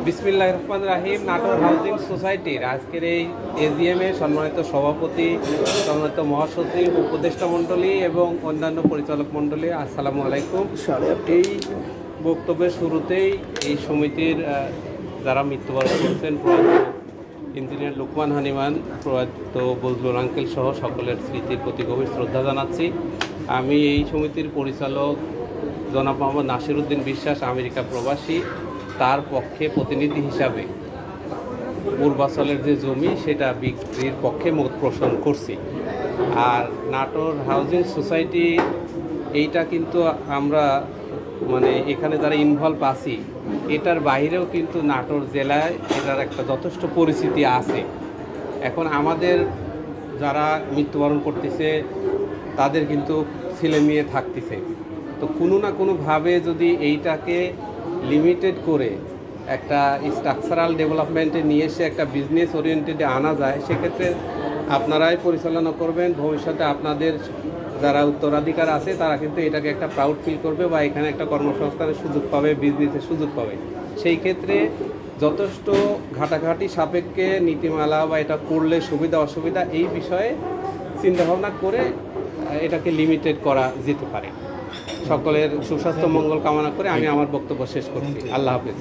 বিসমিল্লাহির রহমানির রহিম। নাটোর হাউজিং সোসাইটির আজকের এই এজিএম এ সম্মানিত সভাপতি, সম্মানিত মহাসচিব, উপদেষ্টা মণ্ডলী এবং অন্যান্য পরিচালক মণ্ডলী, আসসালামু আলাইকুম। এই বক্তব্যের শুরুতেই এই সমিতির যারা মৃত্যুবরণ করছেন, প্রয়াত ইঞ্জিনিয়ার লুকমান হানিমান, প্রয়াত বজলুর আঙ্কেল সহ সকলের স্মৃতির প্রতি গভীর শ্রদ্ধা জানাচ্ছি। আমি এই সমিতির পরিচালক জনাব মোহাম্মদ নাসির উদ্দিন বিশ্বাস, আমেরিকা প্রবাসী, তার পক্ষে প্রতিনিধি হিসাবে পূর্বাচলের যে জমি সেটা বিক্রির পক্ষে মত পোষণ করছি। আর নাটোর হাউজিং সোসাইটি এইটা কিন্তু আমরা এখানে যারা ইনভলভ আছি এটার বাইরেও কিন্তু নাটোর জেলায় এটার একটা যথেষ্ট পরিচিতি আছে। এখন আমাদের যারা মৃত্যুবরণ করতেছে তাদের কিন্তু ছেলে মেয়ে থাকতেছে, তো কোনো না কোনোভাবে যদি এইটাকে লিমিটেড করে একটা স্ট্রাকচারাল ডেভেলপমেন্টে নিয়ে এসে একটা বিজনেস ওরিয়েন্টেডে আনা যায়, সেক্ষেত্রে আপনারাই পরিচালনা করবেন। ভবিষ্যতে আপনাদের যারা উত্তরাধিকার আছে তারা কিন্তু এটাকে একটা প্রাউড ফিল করবে বা এখানে একটা কর্মসংস্থানের সুযোগ পাবে, বিজনেসের সুযোগ পাবে। সেই ক্ষেত্রে যথেষ্ট ঘাটাঘাটি সাপেক্ষে নীতিমালা বা এটা করলে সুবিধা অসুবিধা এই বিষয়ে চিন্তাভাবনা করে এটাকে লিমিটেড করা যেতে পারে। সকলের সুস্বাস্থ্য মঙ্গল কামনা করে আমি আমার বক্তব্য শেষ করছি। আল্লাহ হাফেজ।